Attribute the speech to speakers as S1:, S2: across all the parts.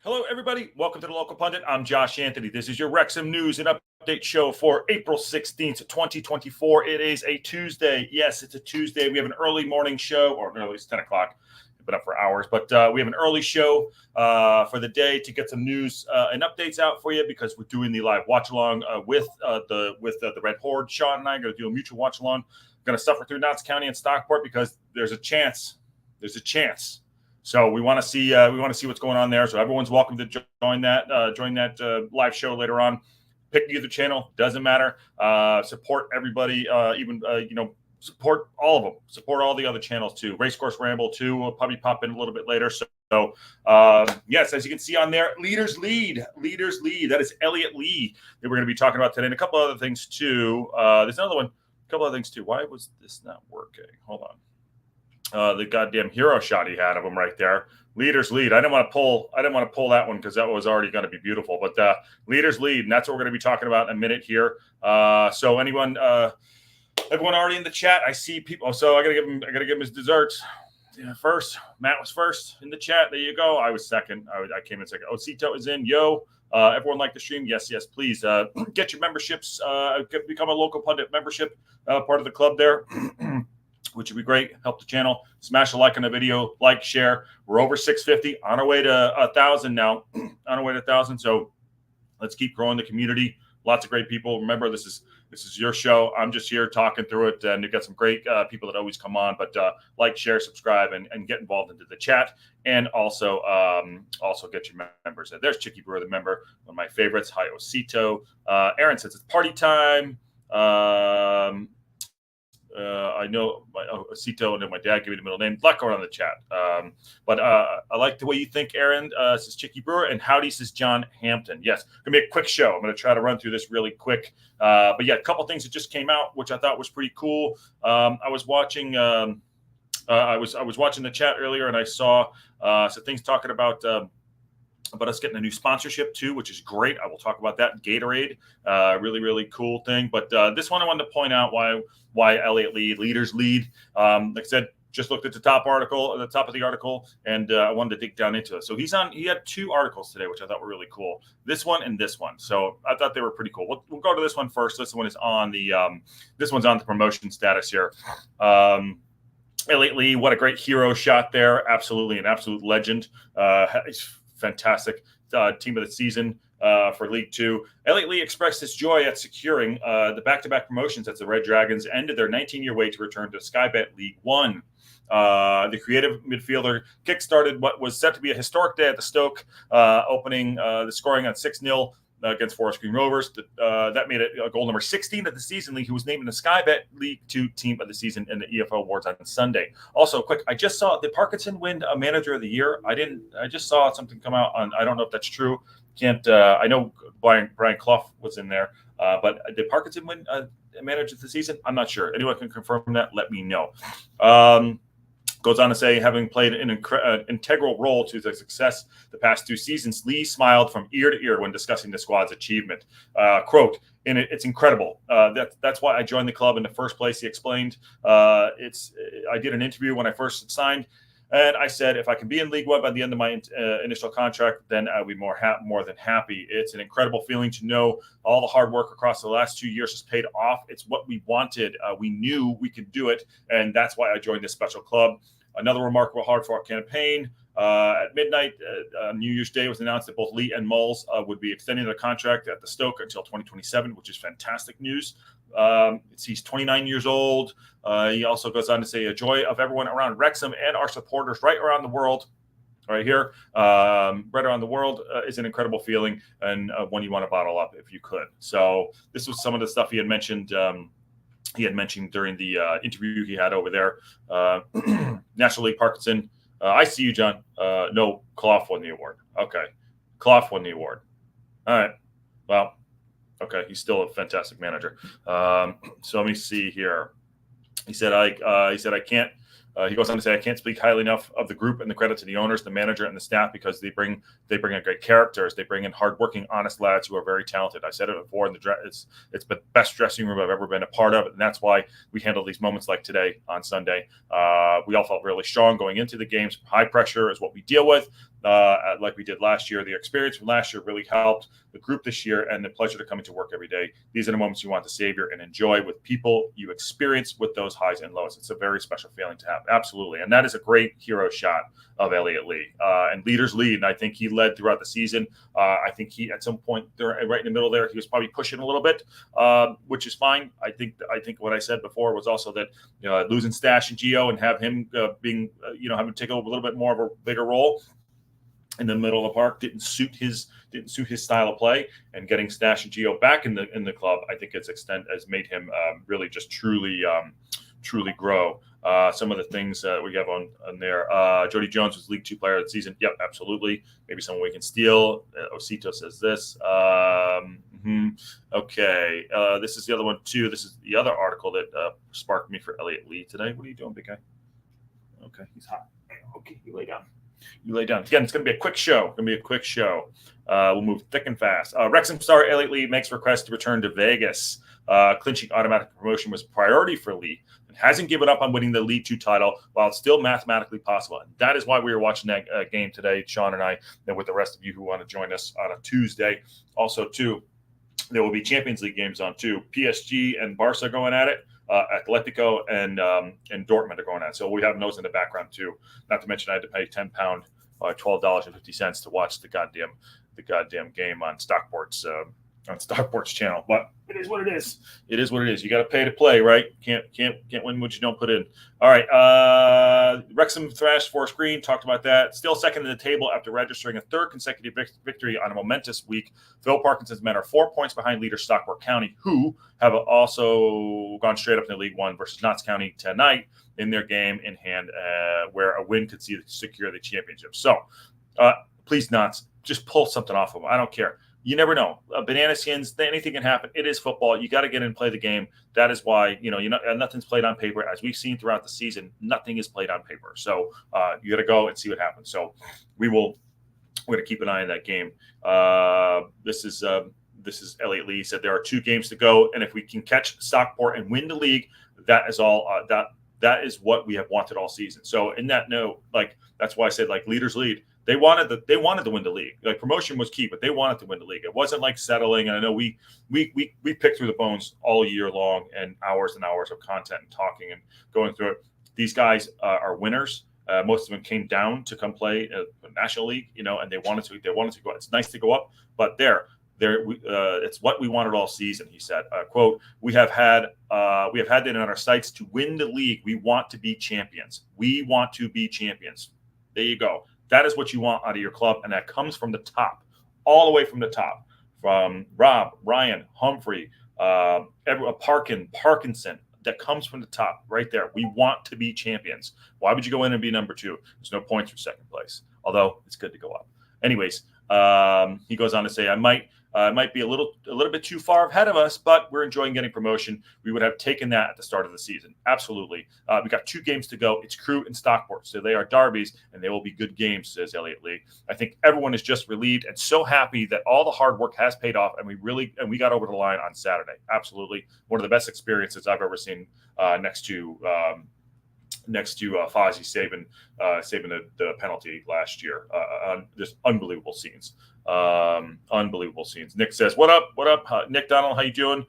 S1: Hello, everybody. Welcome to the Local Pundit. I'm Josh Anthony. This is your Wrexham news and update show for April 16th, 2024. It is a Tuesday. Yes, it's a Tuesday. We have an early morning show, or no, it's 10 o'clock. We've been up for hours, but we have an early show for the day to get some news and updates out for you because we're doing the live watch along with the Red Horde. Sean and I are going to do a mutual watch along. We're going to suffer through Notts County and Stockport because there's a chance. So we want to see what's going on there. So everyone's welcome to join that live show later on. Pick either channel, doesn't matter. Support everybody, support all of them. Support all the other channels too. Racecourse Ramble too. We'll probably pop in a little bit later. So yes, as you can see on there, Leaders Lead. That is Elliot Lee that we're going to be talking about today, and a couple other things too. There's another one. A couple other things too. Why was this not working? Hold on. The goddamn hero shot he had of him right there. Leaders Lead. I didn't want to pull that one because that was already going to be beautiful. But Leaders Lead, and that's what we're going to be talking about in a minute here. So everyone already in the chat. I see people. So I gotta give him his desserts. Yeah, first, Matt was first in the chat. There you go. I was second. I came in second. Osito is in. Yo. Everyone like the stream? Yes, please. Get your memberships. Become a Local Pundit membership part of the club there. Which would be great. Help the channel. Smash a like on the video. Like, share. We're over 650. On our way to 1,000 now. On our way to 1,000. So let's keep growing the community. Lots of great people. Remember, this is your show. I'm just here talking through it, and you've got some great people that always come on. But like, share, subscribe, and get involved into the chat. And also get your members. There's Chicky Brewer, the member, one of my favorites. Hi, Osito. Aaron says it's party time. I know Osito and then my dad gave me the middle name. A lot going on in the chat. But I like the way you think, Aaron, says Chicky Brewer. And howdy, says John Hampton. Yes, going to be a quick show. I'm going to try to run through this really quick. But yeah, a couple things that just came out, which I thought was pretty cool. I was watching watching the chat earlier, and I saw some things talking about us getting a new sponsorship too, which is great. I will talk about that. Gatorade, really, really cool thing. But this one I wanted to point out why Elliot Lee, Leaders Lead. Like I said, just looked at the top of the article, and I wanted to dig down into it. So he had two articles today, which I thought were really cool. This one and this one. So I thought they were pretty cool. We'll go to this one first. This one is on this one's on the promotion status here. Elliot Lee, what a great hero shot there. Absolutely, an absolute legend. He's fantastic team of the season for League Two. Elliot Lee expressed his joy at securing the back-to-back promotions as the Red Dragons ended their 19-year wait to return to Sky Bet League One. The creative midfielder kickstarted what was set to be a historic day at the Stoke, opening the scoring on 6-0 against Forest Green Rovers. That made it goal number 16 of the season. He was named in the Sky Bet League 2 Team of the Season in the EFL Awards on Sunday. Also, quick, I just saw, did Parkinson win a Manager of the Year? I just saw something come out on, I don't know if that's true. I know Brian Clough was in there, but did Parkinson win a Manager of the Season? I'm not sure. Anyone can confirm that? Let me know. Goes on to say, having played an integral role to the success the past 2 seasons, Lee smiled from ear to ear when discussing the squad's achievement. Quote, it's incredible. That's why I joined the club in the first place, he explained. I did an interview when I first signed, and I said, if I can be in League One by the end of my initial contract, then I'll be more than happy. It's an incredible feeling to know all the hard work across the last 2 years has paid off. It's what we wanted. We knew we could do it, and that's why I joined this special club. Another remarkable hard-fought campaign. At midnight on New Year's Day, it was announced that both Lee and Moles would be extending their contract at the Stoke until 2027, which is fantastic news. He's 29 years old. He also goes on to say, a joy of everyone around Wrexham and our supporters right around the world. Right here, right around the world is an incredible feeling, and one you want to bottle up if you could. So this was some of the stuff he had mentioned. During the interview he had over there. National League Parkinson. I see you, John. No, Clough won the award. Okay. Clough won the award. All right. Well, okay. He's still a fantastic manager. So let me see here. He said, I can't. He goes on to say, I can't speak highly enough of the group and the credit to the owners, the manager, and the staff because they bring in great characters. They bring in hardworking, honest lads who are very talented. I said it before, it's the best dressing room I've ever been a part of, and that's why we handle these moments like today on Sunday. We all felt really strong going into the games. High pressure is what we deal with, like we did last year. The experience from last year really helped the group this year, and the pleasure to come into work every day. These are the moments you want to savor and enjoy with people you experience with those highs and lows. It's a very special feeling to have. Absolutely. And that is a great hero shot of Elliot Lee. And leaders lead. And I think he led throughout the season. I think he, at some point there, right in the middle there, he was probably pushing a little bit, which is fine. I think what I said before was also that losing Stash and Gio and have him being, having to take over a little bit more of a bigger role in the middle of the park didn't suit his style of play, and getting Stash and Gio back in the club, I think has made him really just truly grow. Some of the things we have on there. Jody Jones was League 2 Player of the Season. Yep, absolutely. Maybe someone we can steal. Osito says this. Okay. This is the other one too. This is the other article that sparked me for Elliot Lee today. What are you doing, big guy? Okay, he's hot. Okay, you lay down. Again, it's going to be a quick show. We'll move thick and fast. Wrexham star Elliot Lee makes request to return to Vegas. Clinching automatic promotion was priority for Lee and hasn't given up on winning the League 2 title while it's still mathematically possible. And that is why we were watching that game today, Sean and I, and with the rest of you who want to join us on a Tuesday. Also, too, there will be Champions League games on, too. PSG and Barca going at it. Atletico and Dortmund are going on. So we have those in the background too. Not to mention I had to pay £10, $12.50 to watch the goddamn game on Stockport's channel. But it is what it is. It is what it is. You got to pay to play, right? Can't win what you don't put in. All right. Wrexham thrashed Forest Green. Talked about that. Still second in the table after registering a third consecutive victory on a momentous week. Phil Parkinson's men are 4 points behind leader Stockport County, who have also gone straight up in the League One versus Notts County tonight in their game in hand, where a win could secure the championship. So please, Notts, just pull something off of them. I don't care. You never know. Banana skins, anything can happen. It is football. You got to get in and play the game. That is why, nothing's played on paper. As we've seen throughout the season, nothing is played on paper. So you got to go and see what happens. So we're going to keep an eye on that game. This is Elliot Lee. He said there are 2 games to go. And if we can catch Stockport and win the league, that is all that is what we have wanted all season. So in that note, that's why I said leaders lead. They wanted to win the league. Promotion was key, but they wanted to win the league. It wasn't settling. And I know we picked through the bones all year long, and hours of content and talking and going through it. These guys are winners. Most of them came down to come play the National League, and they wanted to go. It's nice to go up, but it's what we wanted all season. He said, "quote We have had it in our sights to win the league. We want to be champions. We want to be champions." There you go. That is what you want out of your club, and that comes from the top, all the way from the top, from Rob, Ryan, Humphrey, Parkinson. That comes from the top right there. We want to be champions. Why would you go in and be number 2? There's no points for second place, although it's good to go up. Anyways, he goes on to say, it might be a little bit too far ahead of us, but we're enjoying getting promotion. We would have taken that at the start of the season. Absolutely. We got 2 games to go. It's Crewe and Stockport. So they are derbies, and they will be good games, says Elliot Lee. I think everyone is just relieved and so happy that all the hard work has paid off, and we got over the line on Saturday. Absolutely. One of the best experiences I've ever seen next to Fozzie saving the penalty last year. Just unbelievable scenes. Nick says, what up? Nick Donald, how you doing?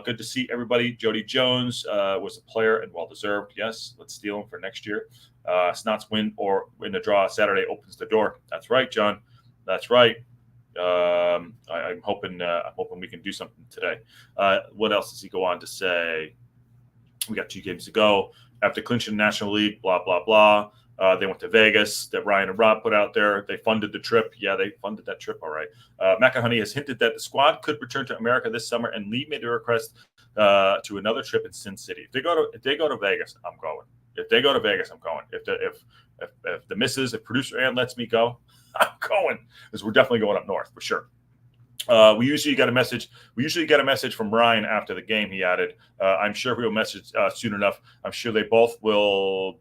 S1: Good to see everybody. Jody Jones was a player and well-deserved. Yes, let's steal him for next year. Snots win or win the draw Saturday opens the door. That's right, John. That's right. I'm hoping we can do something today. What else does he go on to say? We got 2 games to go. After clinching the National League, blah, blah, blah. They went to Vegas that Ryan and Rob put out there. They funded the trip. Yeah, they funded that trip. All right. McAhoney has hinted that the squad could return to America this summer, and Lee made a request to another trip in Sin City. If they go to Vegas, I'm going. If they go to Vegas, I'm going. If the missus, if producer Ann lets me go, I'm going, because we're definitely going up north for sure. We usually get a message from Ryan after the game. He added, "I'm sure he'll message soon enough. I'm sure they both will.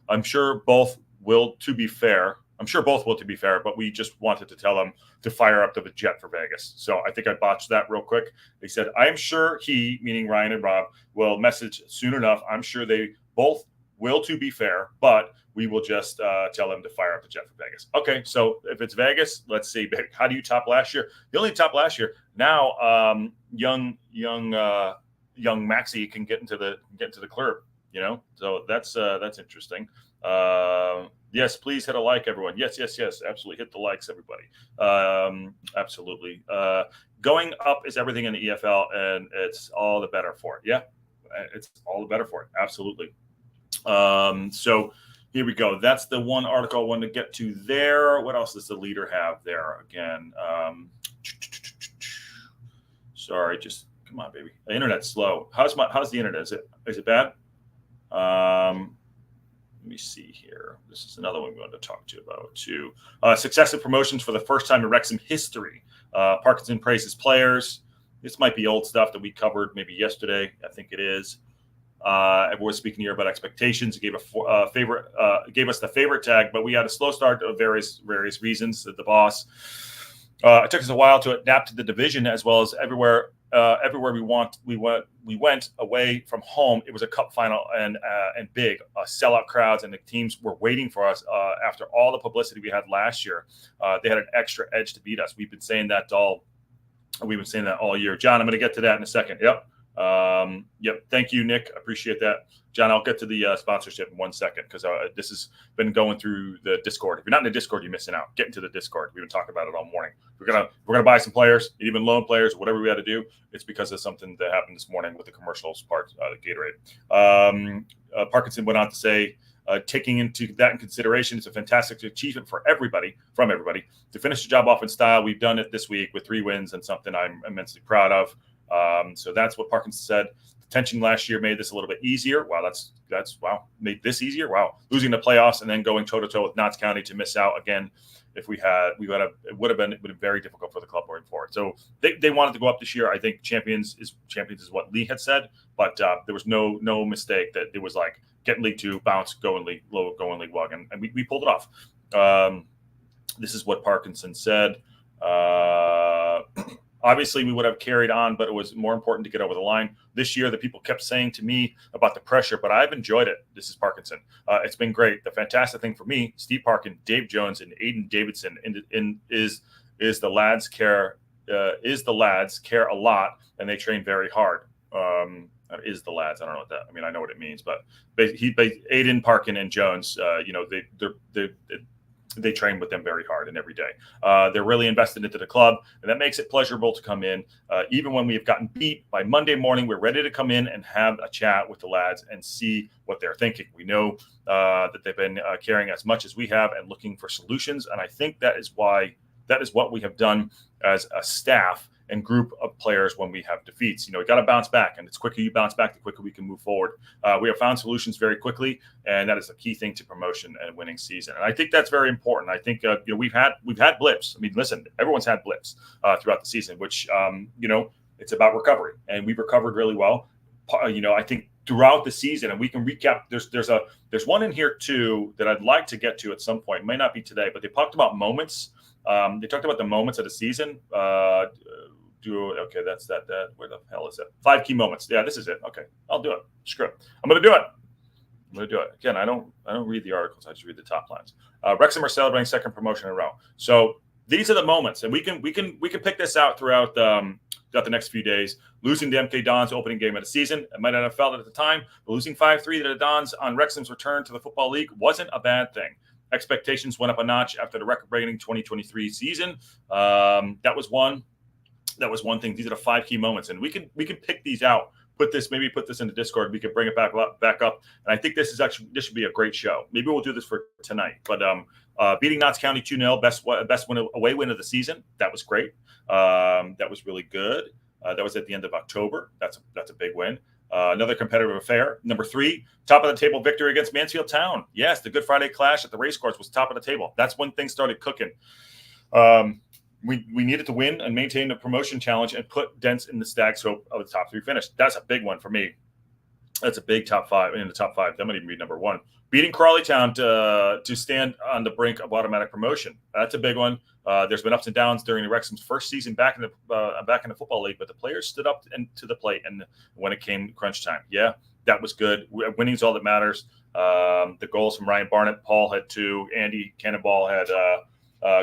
S1: I'm sure both will. To be fair, but we just wanted to tell them to fire up the jet for Vegas." So I think I botched that real quick. They said, "I'm sure he," meaning Ryan and Rob, "will message soon enough. I'm sure they both will to be fair, but we will just tell them to fire up the jet for Vegas. Okay, so if it's Vegas, let's see. How do you top last year? The only top last year. Now, young Maxey can get into the club. So that's interesting. Yes, please hit a like, everyone. Yes, absolutely. Hit the likes, everybody. Absolutely. Going up is everything in the EFL, and it's all the better for it. Yeah, it's all the better for it. Absolutely. So here we go. That's the one article I wanted to get to there. What else does the leader have there again? Sorry, just come on, baby. The internet's slow. How's the internet? Is it bad? Let me see here. This is another one we wanted to talk to you about too. Successive promotions for the first time in Wrexham history. Parkinson praises players. This might be old stuff that we covered maybe yesterday. I think it is. Everyone's speaking here about expectations. He gave gave us the favorite tag, but we had a slow start of various reasons. The boss. It took us a while to adapt to the division as well as everywhere we went away from home. It was a cup final and big sellout crowds, and the teams were waiting for us after all the publicity we had last year. They had an extra edge to beat us. We've been saying that all year. John, I'm going to get to that in a second. Yep. Thank you, Nick. I appreciate that. John, I'll get to the sponsorship in 1 second because this has been going through the Discord. If you're not in the Discord, you're missing out. Get into the Discord. We've been talking about it all morning. We're gonna buy some players, even loan players, whatever we had to do. It's because of something that happened this morning with the commercials part, the Gatorade. Parkinson went on to say, taking into that in consideration, it's a fantastic achievement from everybody to finish the job off in style. We've done it this week with 3 wins and something I'm immensely proud of. So that's what Parkinson said. The tension last year made this a little bit easier. Wow, that's wow. Made this easier. Wow, losing the playoffs and then going toe to toe with Notts County to miss out again. If it would have been very difficult for the club going forward. So they wanted to go up this year. I think champions is what Lee had said, but there was no mistake that it was like get in League 2, bounce, go in League 1, and we pulled it off. This is what Parkinson said. Obviously, we would have carried on, but it was more important to get over the line. This year, the people kept saying to me about the pressure, but I've enjoyed it. This is Parkinson. It's been great. The fantastic thing for me, Steve Parkin, Dave Jones, and Aiden Davidson is the lads care a lot, and they train very hard. Is the lads? I don't know what that. I mean, I know what it means, but Aiden, Parkin, and Jones, they train with them very hard and every day. They're really invested into the club, and that makes it pleasurable to come in. Even when we have gotten beat, by Monday morning, we're ready to come in and have a chat with the lads and see what they're thinking. We know that they've been caring as much as we have and looking for solutions, and I think that is what we have done as a staff and group of players when we have defeats. We got to bounce back, and the quicker you bounce back, the quicker we can move forward. We have found solutions very quickly, and that is a key thing to promotion and winning season. And I think that's very important. I think we've had blips. I mean, listen, everyone's had blips throughout the season, which it's about recovery, and we've recovered really well. I think throughout the season, and we can recap. There's one in here too that I'd like to get to at some point. It may not be today, but they talked about moments. They talked about the moments of the season. Okay, that's that. Where the hell is it? 5 key moments. Yeah, this is it. Okay, I'll do it. Screw it. I'm going to do it. Again, I don't read the articles. I just read the top lines. Wrexham are celebrating 2nd promotion in a row. So these are the moments, and we can pick this out throughout the next few days. Losing to MK Dons opening game of the season. I might not have felt it at the time, but losing 5-3 to the Dons on Wrexham's return to the Football League wasn't a bad thing. Expectations went up a notch after the record-breaking 2023 season. That was one thing. These are the 5 key moments, and we can pick these out. Put this in the Discord. We can bring it back up. And I think this should be a great show. Maybe we'll do this for tonight. But beating Notts County 2-0, best away win of the season. That was great. That was really good. That was at the end of October. That's a big win. Another competitive affair. Number 3, top of the table victory against Mansfield Town. Yes, the Good Friday clash at the racecourse was top of the table. That's when things started cooking. We needed to win and maintain the promotion challenge and put dents in the stag's hope of the top 3 finish. That's a big one for me. That's a big top 5 in the top 5. That might even be number 1. Beating Crawley Town to stand on the brink of automatic promotion. That's a big one. There's been ups and downs during Wrexham's first season back in the Football League, but the players stood up to the plate and when it came crunch time. Yeah, That was good. Winning's all that matters. The goals from Ryan Barnett, Paul had 2. Andy Cannonball had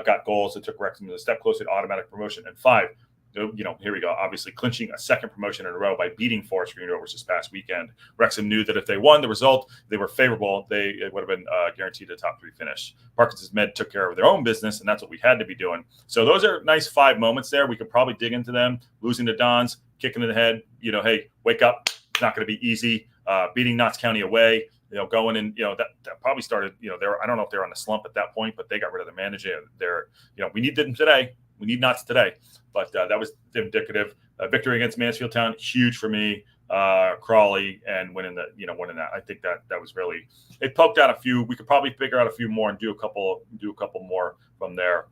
S1: got goals that took Wrexham a step closer to automatic promotion. And 5, here we go. Obviously, clinching a second promotion in a row by beating Forest Green Rovers this past weekend. Wrexham knew that if they won the result, they were favorable. It would have been guaranteed a top 3 finish. Parkinson's Med took care of their own business, and that's what we had to be doing. So those are nice 5 moments there. We could probably dig into them. Losing to Dons, kicking in the head. Hey, wake up. It's not going to be easy. Beating Notts County away. Going and that probably started. I don't know if they're on a slump at that point, but they got rid of the manager. We need them today. We need Notts today. But that was indicative. Victory against Mansfield Town, huge for me. Crawley and winning that. I think that was really, it poked out a few. We could probably figure out a few more and do a couple more from there.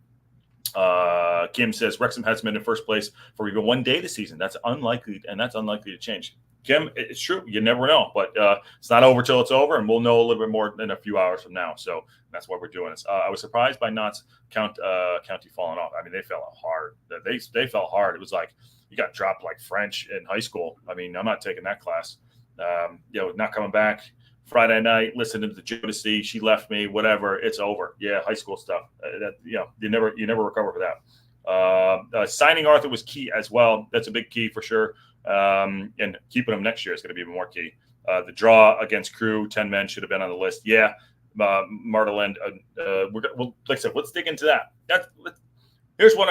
S1: Kim says Wrexham has been in first place for even one day this season. That's unlikely to change. Kim, it's true. You never know, but it's not over till it's over, and we'll know a little bit more in a few hours from now. So that's what we're doing. I was surprised by Notts County falling off. I mean, they fell hard. They fell hard. It was like you got dropped like French in high school. I mean, I'm not taking that class. Not coming back. Friday night, listening to the Jodeci. She left me. Whatever. It's over. Yeah, high school stuff. You never recover for that. Signing Arthur was key as well. That's a big key for sure. And keeping them next year is going to be even more key. The draw against Crew, 10 men should have been on the list. Yeah, Marteland. Like I said, let's dig into that. Here's one.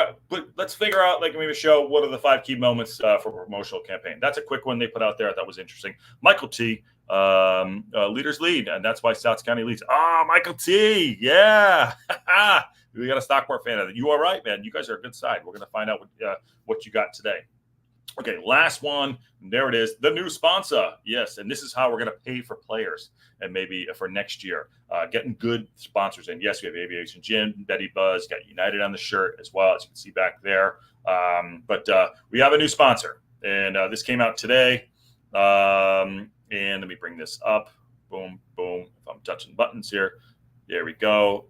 S1: Let's figure out, maybe show what are the 5 key moments for a promotional campaign. That's a quick one they put out there. I thought was interesting. Michael T. Leaders lead, and that's why South County leads. Michael T. Yeah. We got a Stockport fan of it. You all right, man? You guys are a good side. We're going to find out what you got today. Okay, last one. There it is. The new sponsor. Yes, and this is how we're going to pay for players and maybe for next year. Getting good sponsors in. Yes, we have Aviation Gym, Betty Buzz, got United on the shirt as well, as you can see back there. But we have a new sponsor, and this came out today. And let me bring this up. Boom, boom. If I'm touching buttons here. There we go.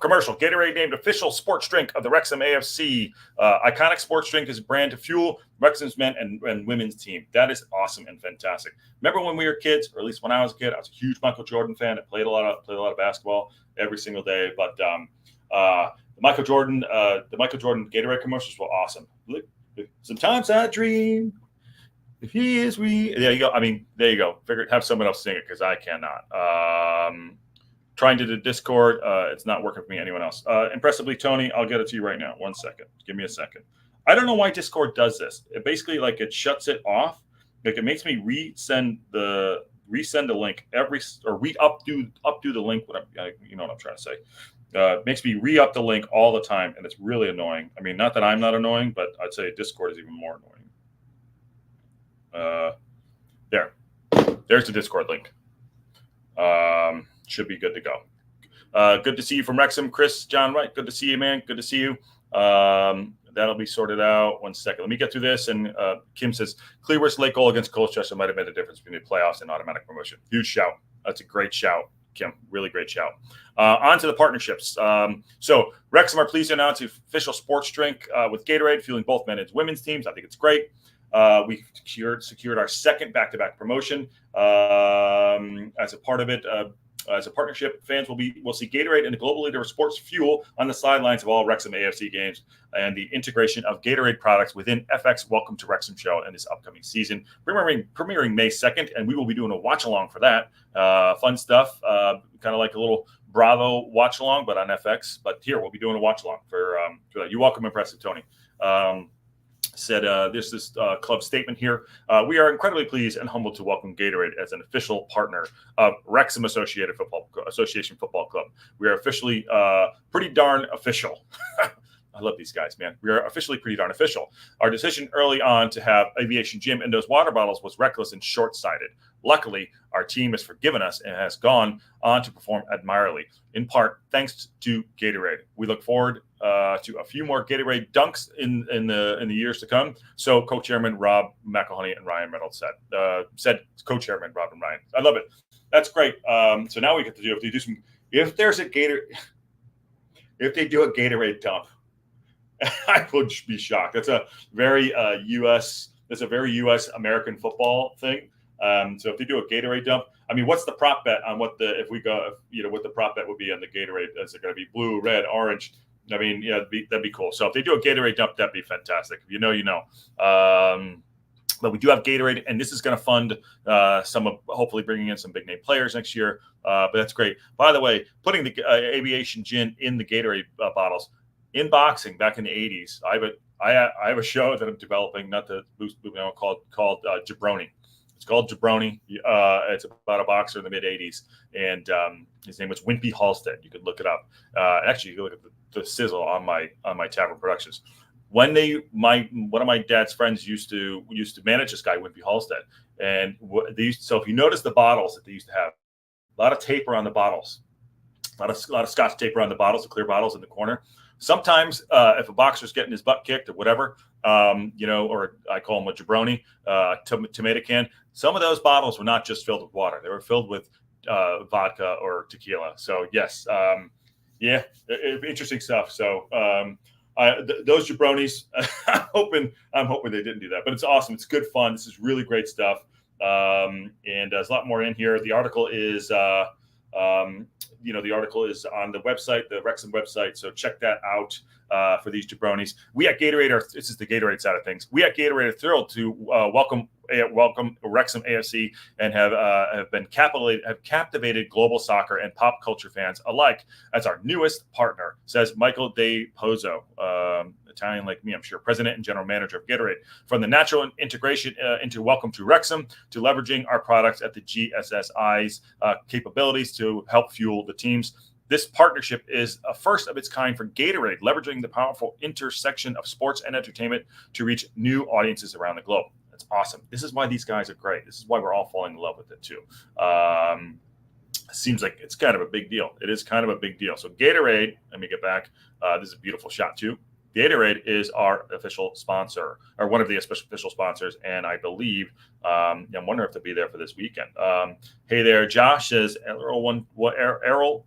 S1: Commercial. Gatorade named official sports drink of the Wrexham AFC. Iconic sports drink is a brand to fuel Wrexham's men and women's team. That is awesome and fantastic. Remember when we were kids, or at least when I was a kid, I was a huge Michael Jordan fan. I played a lot of basketball every single day. But the Michael Jordan Gatorade commercials were awesome. Sometimes I dream. If he is there you go. I mean, there you go. Figured have someone else sing it because I cannot. Trying to do Discord. It's not working for me. Anyone else? Impressively, Tony, I'll get it to you right now. 1 second. Give me a second. I don't know why Discord does this. It basically it shuts it off. It makes me resend the link updo the link. You know what I'm trying to say. It makes me re-up the link all the time, and it's really annoying. I mean, not that I'm not annoying, but I'd say Discord is even more annoying. There's the Discord link. Should be good to go. Good to see you from Wrexham, Chris, John Wright. Good to see you, man. Good to see you. That'll be sorted out. 1 second. Let me get through this. And Kim says, Clearwater's late goal against Colchester might have made a difference between the playoffs and automatic promotion. Huge shout. That's a great shout, Kim. Really great shout. On to the partnerships. So Wrexham are pleased to announce the official sports drink with Gatorade, fueling both men and women's teams. I think it's great. We secured our second back-to-back promotion as a part of it. As a partnership, fans will see Gatorade and the global leader of sports fuel on the sidelines of all Wrexham AFC games, and the integration of Gatorade products within FX Welcome to Wrexham show in this upcoming season, premiering May 2nd, and we will be doing a watch-along for that. Fun stuff, kind of like a little Bravo watch-along, but on FX. But here, we'll be doing a watch-along for that. You're welcome, Impressive Tony. Said there's this club statement here. We are incredibly pleased and humbled to welcome Gatorade as an official partner of Wrexham Association Football Club. We are officially pretty darn official. I love these guys, man. We are officially pretty darn official. Our decision early on to have Aviation Gym and those water bottles was reckless and short-sighted. Luckily, our team has forgiven us and has gone on to perform admirably, in part thanks to Gatorade. We look forward to a few more Gatorade dunks in the years to come. So co-chairman Rob McElhoney and Ryan Reynolds said co-chairman Rob and Ryan. I love it. That's great. So now we get to do if they do a Gatorade dump, I would be shocked. That's a very U.S. American football thing. So if they do a Gatorade dump, I mean, what's the prop bet on what what the prop bet would be on the Gatorade? Is it going to be blue, red, orange? I mean, yeah, that'd be cool. So if they do a Gatorade dump, that'd be fantastic. You know. But we do have Gatorade, and this is going to fund some of hopefully bringing in some big name players next year. But that's great. By the way, putting the aviation gin in the Gatorade bottles in boxing back in the 80s, I have a show that I'm developing, not the boost called Jabroni. It's called Jabroni. It's about a boxer in the mid 80s, and his name was Wimpy Halstead. You could look it up. Actually, you can look at the sizzle on my Tavern Productions. One of my dad's friends used to manage this guy, Wimpy Halstead, and so if you notice the bottles that they used to have, a lot of tape around the bottles, a lot of Scotch tape around the bottles, the clear bottles in the corner. Sometimes, if a boxer's getting his butt kicked or whatever, or I call them a jabroni, tomato can. Some of those bottles were not just filled with water; they were filled with vodka or tequila. So yes, interesting stuff. So those jabronis, I'm hoping they didn't do that, but it's awesome. It's good fun. This is really great stuff. And there's a lot more in here. The article is, the article is on the website, the Wrexham website. So check that out for these jabronis. We at Gatorade this is the Gatorade side of things. We at Gatorade are thrilled to welcome Wrexham AFC and have captivated global soccer and pop culture fans alike as our newest partner, says Michael De Pozzo, Italian like me, I'm sure, president and general manager of Gatorade. From the natural integration into welcome to Wrexham to leveraging our products at the GSSI's capabilities to help fuel the teams. This partnership is a first of its kind for Gatorade, leveraging the powerful intersection of sports and entertainment to reach new audiences around the globe. That's awesome. This is why these guys are great. This is why we're all falling in love with it too. Seems like it's kind of a big deal. It is kind of a big deal. So Gatorade, let me get back. This is a beautiful shot too. Gatorade is our official sponsor, or one of the official sponsors, and I believe I'm wondering if they'll be there for this weekend. Hey there, Josh says Errol 112.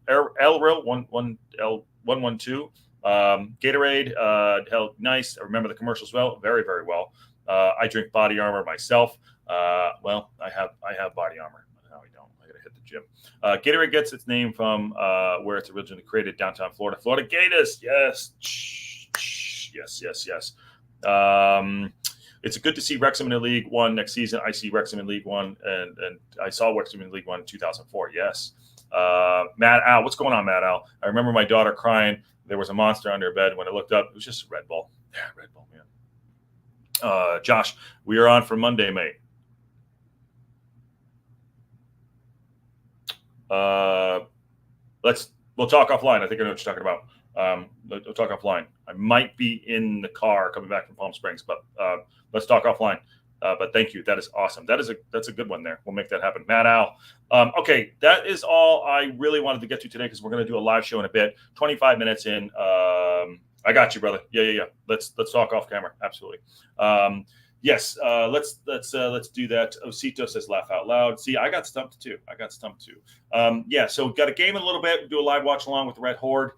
S1: Gatorade, hell, nice. I remember the commercials well, very very well. I drink Body Armor myself. Well, I have Body Armor. No, I don't. I gotta hit the gym. Gatorade gets its name from where it's originally created, downtown Florida. Florida Gators, yes. Yes. It's good to see Wrexham in the League One next season. I see Wrexham in League One, and I saw Wrexham in League One in 2004. Yes. Matt Al, what's going on, Matt Al? I remember my daughter crying. There was a monster under her bed. When I looked up, it was just a Red Bull. Yeah, Red Bull, man. Josh, we are on for Monday, mate. We'll talk offline. I think I know what you're talking about. We'll talk offline. I might be in the car coming back from Palm Springs, but let's talk offline. But thank you. That is awesome. That's a good one there. We'll make that happen. Matt Al. Okay, that is all I really wanted to get to today because we're going to do a live show in a bit. 25 minutes in. I got you, brother. Yeah. Let's talk off camera. Absolutely. Yes, let's do that. Osito says laugh out loud. See, I got stumped too. Yeah, so got a game in a little bit. Do a live watch along with the Red Horde.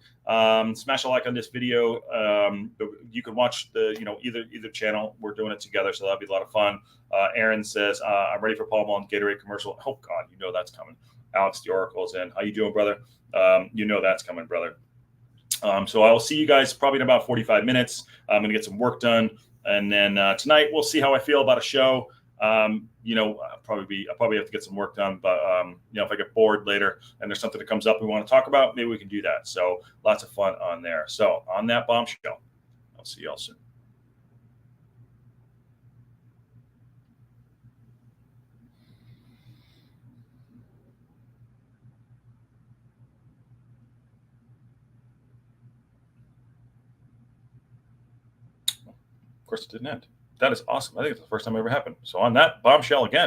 S1: Smash a like on this video. You can watch the either channel. We're doing it together, so that'll be a lot of fun. Aaron says I'm ready for Paul Mullen Gatorade commercial. Oh God, that's coming. Alex the Oracle's in. How you doing, brother? That's coming, brother. So I will see you guys probably in about 45 minutes. I'm gonna get some work done. And then tonight we'll see how I feel about a show. I'll probably have to get some work done, but if I get bored later and there's something that comes up we want to talk about, maybe we can do that. So lots of fun on there. So on that bombshell, I'll see y'all soon. Of course, it didn't end. That is awesome. I think it's the first time it ever happened. So on that bombshell again.